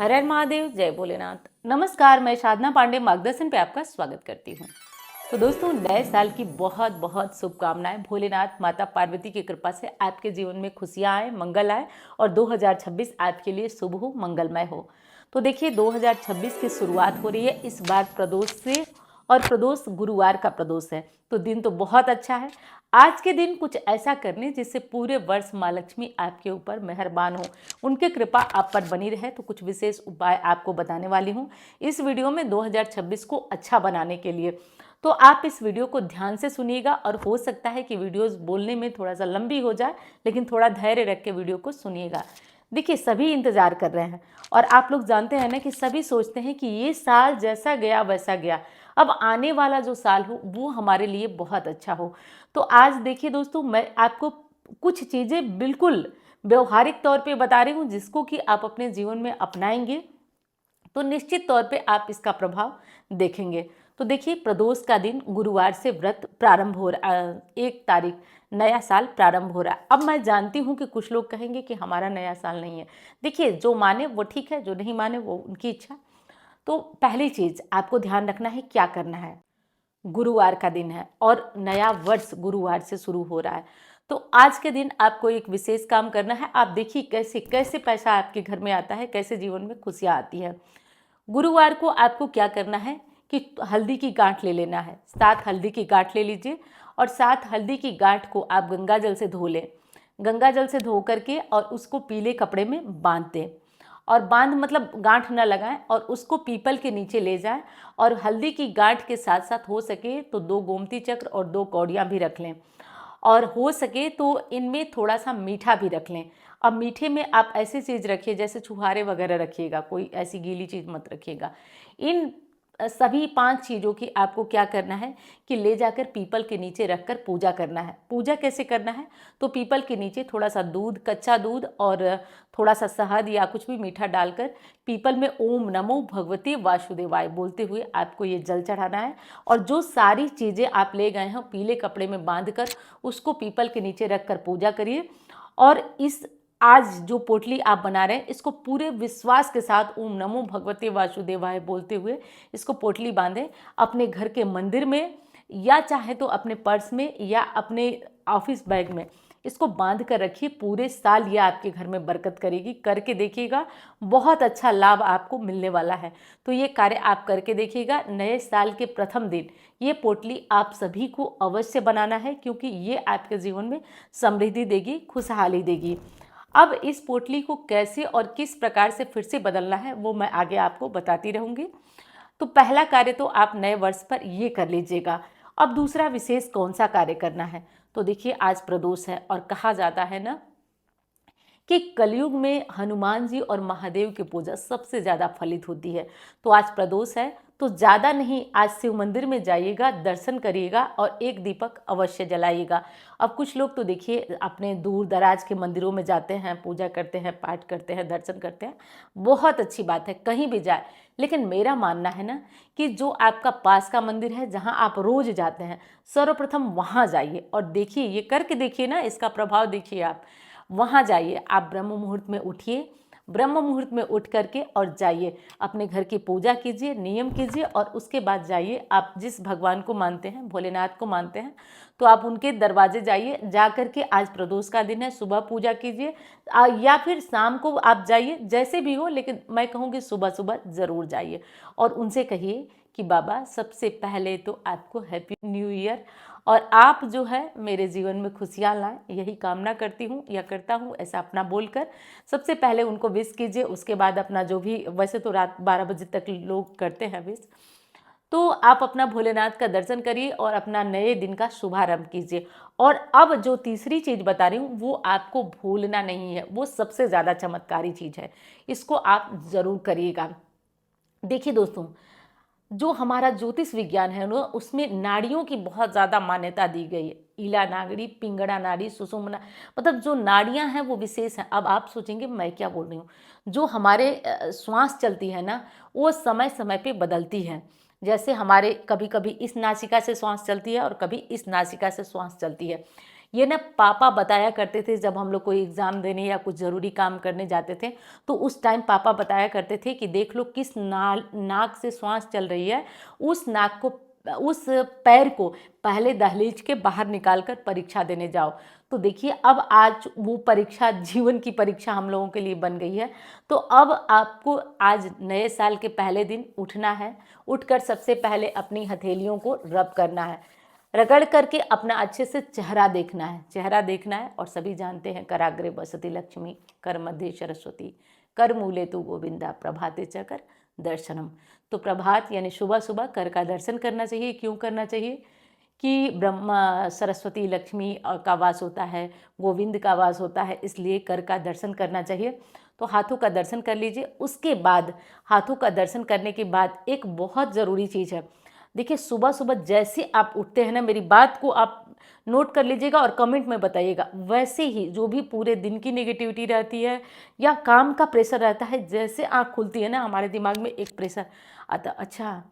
हर हर महादेव, जय भोलेनाथ। नमस्कार, मैं साधना पांडे मार्गदर्शन पे आपका स्वागत करती हूँ। तो दोस्तों, नए साल की बहुत बहुत शुभकामनाएं। भोलेनाथ माता पार्वती की कृपा से आपके जीवन में खुशियाँ आए, मंगल आए और 2026 आपके लिए शुभ हो, मंगलमय हो। तो देखिए, 2026 की शुरुआत हो रही है इस बार प्रदोष से, और प्रदोष गुरुवार का प्रदोष है, तो दिन तो बहुत अच्छा है। आज के दिन कुछ ऐसा करने जिससे पूरे वर्ष माँ लक्ष्मी आपके ऊपर मेहरबान हो, उनकी कृपा आप पर बनी रहे। तो कुछ विशेष उपाय आपको बताने वाली हूँ इस वीडियो में 2026 को अच्छा बनाने के लिए। तो आप इस वीडियो को ध्यान से सुनिएगा, और हो सकता है कि वीडियोस बोलने में थोड़ा सा लंबी हो जाए, लेकिन थोड़ा धैर्य रख के वीडियो को सुनिएगा। देखिए, सभी इंतजार कर रहे हैं, और आप लोग जानते हैं ना कि सभी सोचते हैं कि ये साल जैसा गया वैसा गया, अब आने वाला जो साल हो वो हमारे लिए बहुत अच्छा हो। तो आज देखिए दोस्तों, मैं आपको कुछ चीज़ें बिल्कुल व्यवहारिक तौर पे बता रही हूँ, जिसको कि आप अपने जीवन में अपनाएंगे तो निश्चित तौर पे आप इसका प्रभाव देखेंगे। तो देखिए, प्रदोष का दिन गुरुवार से व्रत प्रारंभ हो रहा, 1 तारीख नया साल प्रारंभ हो रहा है। अब मैं जानती हूँ कि कुछ लोग कहेंगे कि हमारा नया साल नहीं है। देखिए, जो माने वो ठीक है, जो नहीं माने वो उनकी इच्छा। तो पहली चीज़ आपको ध्यान रखना है, क्या करना है। गुरुवार का दिन है और नया वर्ष गुरुवार से शुरू हो रहा है, तो आज के दिन आपको एक विशेष काम करना है। आप देखिए कैसे कैसे पैसा आपके घर में आता है, कैसे जीवन में खुशियाँ आती है। गुरुवार को आपको क्या करना है कि हल्दी की गांठ ले लेना है। 7 हल्दी की गांठ ले लीजिए, और 7 हल्दी की गांठ को आप गंगा जल से धो लें। गंगा जल से धो करके और उसको पीले कपड़े में बांध दें, और बांध मतलब गांठ न लगाएं, और उसको पीपल के नीचे ले जाएं। और हल्दी की गांठ के साथ साथ हो सके तो 2 गोमती चक्र और 2 कौड़ियाँ भी रख लें, और हो सके तो इनमें थोड़ा सा मीठा भी रख लें। अब मीठे में आप ऐसी चीज़ रखिए जैसे छुहारे वगैरह रखिएगा, कोई ऐसी गीली चीज़ मत रखिएगा। इन सभी 5 चीज़ों की आपको क्या करना है कि ले जाकर पीपल के नीचे रखकर पूजा करना है। पूजा कैसे करना है, तो पीपल के नीचे थोड़ा सा दूध, कच्चा दूध और थोड़ा सा शहद या कुछ भी मीठा डालकर पीपल में ओम नमो भगवते वासुदेवाय बोलते हुए आपको ये जल चढ़ाना है। और जो सारी चीज़ें आप ले गए हैं पीले कपड़े में बांधकर, उसको पीपल के नीचे रखकर पूजा करिए। और इस आज जो पोटली आप बना रहे हैं, इसको पूरे विश्वास के साथ ओम नमो भगवते वासुदेवाय बोलते हुए इसको पोटली बांधें अपने घर के मंदिर में, या चाहे तो अपने पर्स में या अपने ऑफिस बैग में। इसको बांध कर रखिए, पूरे साल ये आपके घर में बरकत करेगी। करके देखिएगा, बहुत अच्छा लाभ आपको मिलने वाला है। तो ये कार्य आप करके देखिएगा। नए साल के प्रथम दिन ये पोटली आप सभी को अवश्य बनाना है, क्योंकि ये आपके जीवन में समृद्धि देगी, खुशहाली देगी। अब इस पोटली को कैसे और किस प्रकार से फिर से बदलना है वो मैं आगे आपको बताती रहूँगी। तो पहला कार्य तो आप नए वर्ष पर ये कर लीजिएगा। अब दूसरा विशेष कौन सा कार्य करना है, तो देखिए, आज प्रदोष है और कहा जाता है ना कि कलयुग में हनुमान जी और महादेव की पूजा सबसे ज़्यादा फलित होती है। तो आज प्रदोष है, तो ज़्यादा नहीं, आज शिव मंदिर में जाइएगा, दर्शन करिएगा और एक दीपक अवश्य जलाइएगा। अब कुछ लोग तो देखिए अपने दूर दराज के मंदिरों में जाते हैं, पूजा करते हैं, पाठ करते हैं, दर्शन करते हैं, बहुत अच्छी बात है, कहीं भी जाए। लेकिन मेरा मानना है ना कि जो आपका पास का मंदिर है, जहाँ आप रोज जाते हैं, सर्वप्रथम वहाँ जाइए और देखिए, ये करके देखिए ना, इसका प्रभाव देखिए आप। वहाँ जाइए, आप ब्रह्म मुहूर्त में उठिए, ब्रह्म मुहूर्त में उठ करके और जाइए, अपने घर की पूजा कीजिए, नियम कीजिए, और उसके बाद जाइए। आप जिस भगवान को मानते हैं, भोलेनाथ को मानते हैं, तो आप उनके दरवाजे जाइए। जा करके, आज प्रदोष का दिन है, सुबह पूजा कीजिए, या फिर शाम को आप जाइए, जैसे भी हो, लेकिन मैं कहूँगी सुबह सुबह ज़रूर जाइए। और उनसे कहिए कि बाबा, सबसे पहले तो आपको हैप्पी न्यू ईयर, और आप जो है मेरे जीवन में खुशियाँ लाएं, यही कामना करती हूँ या करता हूँ, ऐसा अपना बोलकर सबसे पहले उनको विश कीजिए। उसके बाद अपना जो भी, वैसे तो रात 12 बजे तक लोग करते हैं विश, तो आप अपना भोलेनाथ का दर्शन करिए और अपना नए दिन का शुभारंभ कीजिए। और अब जो तीसरी चीज़ बता रही हूँ वो आपको भूलना नहीं है, वो सबसे ज़्यादा चमत्कारी चीज़ है, इसको आप ज़रूर करिएगा। देखिए दोस्तों, जो हमारा ज्योतिष विज्ञान है ना, उसमें नाड़ियों की बहुत ज़्यादा मान्यता दी गई है। ईला नाड़ी, पिंगड़ा नाड़ी, सुषुम्ना, मतलब जो नाड़ियां हैं वो विशेष हैं। अब आप सोचेंगे मैं क्या बोल रही हूँ, जो हमारे श्वास चलती है ना, वो समय समय पे बदलती है। जैसे हमारे कभी कभी इस नासिका से श्वास चलती है और कभी इस नासिका से श्वास चलती है। ये ना पापा बताया करते थे जब हम लोग कोई एग्ज़ाम देने या कुछ ज़रूरी काम करने जाते थे, तो उस टाइम पापा बताया करते थे कि देख लो किस नाक से श्वास चल रही है, उस नाक को, उस पैर को पहले दहलीज के बाहर निकाल कर परीक्षा देने जाओ। तो देखिए अब आज वो परीक्षा जीवन की परीक्षा हम लोगों के लिए बन गई है। तो अब आपको आज नए साल के पहले दिन उठना है, उठकर सबसे पहले अपनी हथेलियों को रब करना है, रगड़ करके अपना अच्छे से चेहरा देखना है, चेहरा देखना है। और सभी जानते हैं कराग्रे बसती लक्ष्मी, कर मध्य सरस्वती, कर मूले तू गोविंदा, प्रभाते च कर दर्शनम। तो प्रभात यानी सुबह सुबह कर का दर्शन करना चाहिए। क्यों करना चाहिए? कि ब्रह्मा सरस्वती लक्ष्मी का वास होता है, गोविंद का वास होता है, इसलिए कर का दर्शन करना चाहिए। तो हाथों का दर्शन कर लीजिए। उसके बाद हाथों का दर्शन करने के बाद एक बहुत ज़रूरी चीज़ है, देखिए सुबह सुबह जैसे आप उठते हैं ना, मेरी बात को आप नोट कर लीजिएगा और कमेंट में बताइएगा, वैसे ही जो भी पूरे दिन की नेगेटिविटी रहती है या काम का प्रेशर रहता है, जैसे आँख खुलती है ना, हमारे दिमाग में एक प्रेशर आता, अच्छा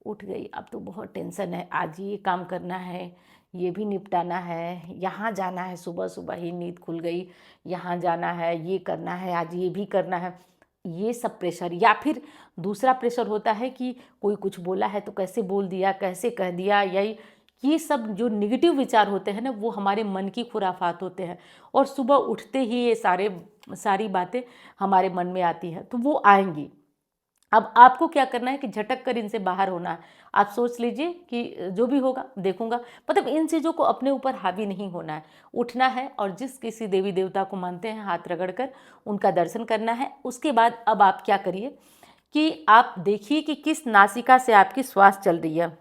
उठ गई, अब तो बहुत टेंशन है, आज ये काम करना है, ये भी निपटाना है, यहाँ जाना है, सुबह सुबह ही नींद खुल गई, यहाँ जाना है, ये करना है, आज ये भी करना है, ये सब प्रेशर। या फिर दूसरा प्रेशर होता है कि कोई कुछ बोला है तो कैसे बोल दिया, कैसे कह दिया, यही ये सब जो निगेटिव विचार होते हैं ना, वो हमारे मन की खुराफात होते हैं। और सुबह उठते ही ये सारी बातें हमारे मन में आती हैं, तो वो आएंगी। अब आपको क्या करना है कि झटक कर इनसे बाहर होना है। आप सोच लीजिए कि जो भी होगा देखूंगा, मतलब इन चीज़ों को अपने ऊपर हावी नहीं होना है। उठना है और जिस किसी देवी देवता को मानते हैं हाथ रगड़ कर उनका दर्शन करना है। उसके बाद अब आप क्या करिए कि आप देखिए कि किस नासिका से आपकी श्वास चल रही है।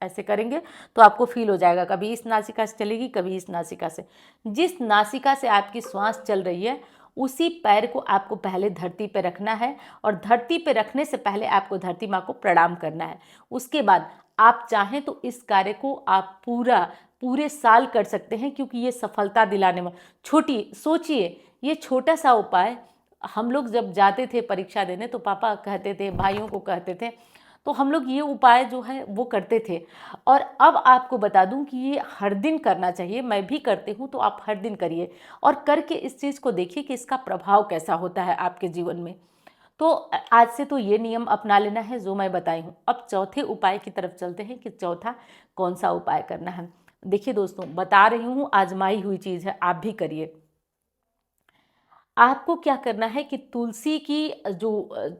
ऐसे करेंगे तो आपको फील हो जाएगा, कभी इस नासिका से चलेगी, कभी इस नासिका से। जिस नासिका से आपकी श्वास चल रही है उसी पैर को आपको पहले धरती पर रखना है, और धरती पर रखने से पहले आपको धरती माँ को प्रणाम करना है। उसके बाद आप चाहें तो इस कार्य को आप पूरे साल कर सकते हैं, क्योंकि ये सफलता दिलाने में छोटी, सोचिए ये छोटा सा उपाय। हम लोग जब जाते थे परीक्षा देने तो पापा कहते थे, भाइयों को कहते थे, तो हम लोग ये उपाय जो है वो करते थे। और अब आपको बता दूं कि ये हर दिन करना चाहिए, मैं भी करती हूँ, तो आप हर दिन करिए और करके इस चीज़ को देखिए कि इसका प्रभाव कैसा होता है आपके जीवन में। तो आज से तो ये नियम अपना लेना है जो मैं बताई हूँ। अब चौथे उपाय की तरफ चलते हैं कि चौथा कौन सा उपाय करना है। देखिए दोस्तों, बता रही हूँ आजमाई हुई चीज़ है, आप भी करिए। आपको क्या करना है कि तुलसी की जो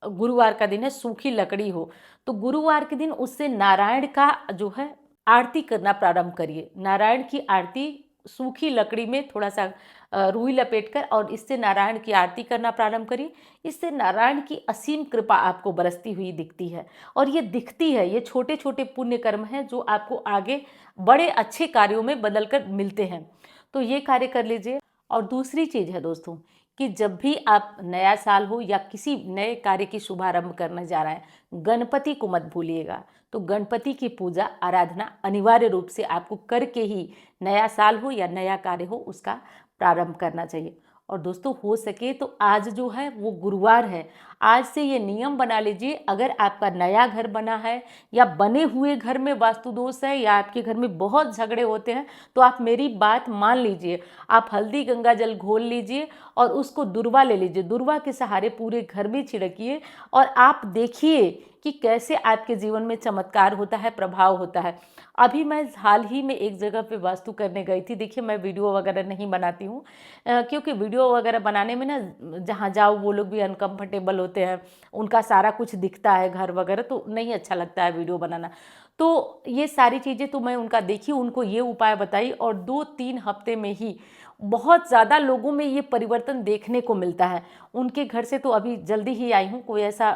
गुरुवार का दिन है, सूखी लकड़ी हो, तो गुरुवार के दिन उससे नारायण का जो है आरती करना प्रारंभ करिए। नारायण की आरती सूखी लकड़ी में थोड़ा सा रुई लपेटकर और इससे नारायण की आरती करना प्रारंभ करिए। इससे नारायण की असीम कृपा आपको बरसती हुई दिखती है, और ये दिखती है, ये छोटे छोटे पुण्य कर्म हैं जो आपको आगे बड़े अच्छे कार्यों में बदल कर मिलते हैं। तो ये कार्य कर लीजिए। और दूसरी चीज़ है दोस्तों कि जब भी आप नया साल हो या किसी नए कार्य की शुभारंभ करने जा रहे हैं, गणपति को मत भूलिएगा। तो गणपति की पूजा आराधना अनिवार्य रूप से आपको करके ही नया साल हो या नया कार्य हो उसका प्रारंभ करना चाहिए। और दोस्तों हो सके तो आज जो है वो गुरुवार है, आज से ये नियम बना लीजिए। अगर आपका नया घर बना है या बने हुए घर में वास्तु दोष है या आपके घर में बहुत झगड़े होते हैं, तो आप मेरी बात मान लीजिए। आप हल्दी गंगा जल घोल लीजिए और उसको दूर्वा ले लीजिए, दूर्वा के सहारे पूरे घर में छिड़किए और आप देखिए कि कैसे आपके जीवन में चमत्कार होता है, प्रभाव होता है। अभी मैं हाल ही में एक जगह पे वास्तु करने गई थी। देखिए मैं वीडियो वगैरह नहीं बनाती हूँ, क्योंकि वीडियो वगैरह बनाने में ना जहाँ जाओ वो लोग भी अनकंफर्टेबल होते हैं, उनका सारा कुछ दिखता है घर वगैरह, तो नहीं अच्छा लगता है वीडियो बनाना। तो ये सारी चीज़ें तो मैं उनका देखी, उनको ये उपाय बताई, और 2-3 हफ्ते में ही बहुत ज़्यादा लोगों में ये परिवर्तन देखने को मिलता है। उनके घर से तो अभी जल्दी ही आई हूँ, कोई ऐसा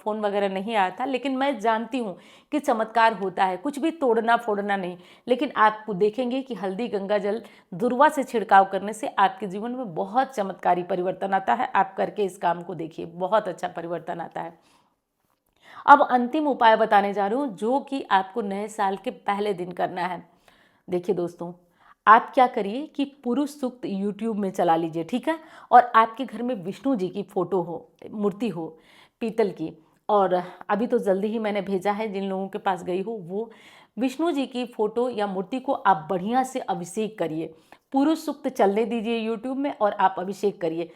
फ़ोन वगैरह नहीं आया था, लेकिन मैं जानती हूँ कि चमत्कार होता है, कुछ भी तोड़ना फोड़ना नहीं। लेकिन आप देखेंगे कि हल्दी गंगा जल दूर्वा से छिड़काव करने से आपके जीवन में बहुत चमत्कारी परिवर्तन आता है। आप करके इस काम को देखिए, बहुत अच्छा परिवर्तन आता है। अब अंतिम उपाय बताने जा रही हूँ जो कि आपको नए साल के पहले दिन करना है। देखिए दोस्तों, आप क्या करिए कि पुरुष सूक्त यूट्यूब में चला लीजिए, ठीक है। और आपके घर में विष्णु जी की फोटो हो, मूर्ति हो पीतल की, और अभी तो जल्दी ही मैंने भेजा है, जिन लोगों के पास गई हूँ वो विष्णु जी की फोटो या मूर्ति को आप बढ़िया से अभिषेक करिए, पुरुष सूक्त चलने दीजिए यूट्यूब में और आप अभिषेक करिए।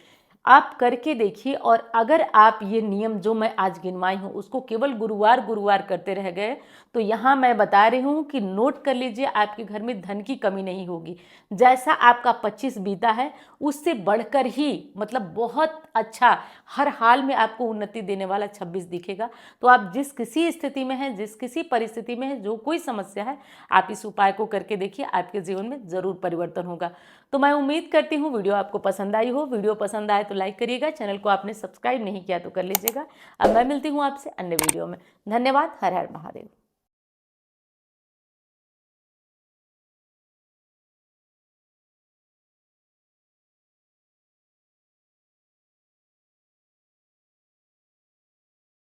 आप करके देखिए, और अगर आप ये नियम जो मैं आज गिनवाई हूँ उसको केवल गुरुवार गुरुवार करते रह गए, तो यहाँ मैं बता रही हूँ कि नोट कर लीजिए, आपके घर में धन की कमी नहीं होगी। जैसा आपका 25 बीता है उससे बढ़कर ही, मतलब बहुत अच्छा, हर हाल में आपको उन्नति देने वाला 26 दिखेगा। तो आप जिस किसी स्थिति में हैं, जिस किसी परिस्थिति में है, जो कोई समस्या है, आप इस उपाय को करके देखिए, आपके जीवन में जरूर परिवर्तन होगा। तो मैं उम्मीद करती हूँ वीडियो आपको पसंद आई हो। वीडियो पसंद आए तो लाइक करिएगा, चैनल को आपने सब्सक्राइब नहीं किया तो कर लीजिएगा। अब मैं मिलती हूँ आपसे अन्य वीडियो में। धन्यवाद। हर हर महादेव।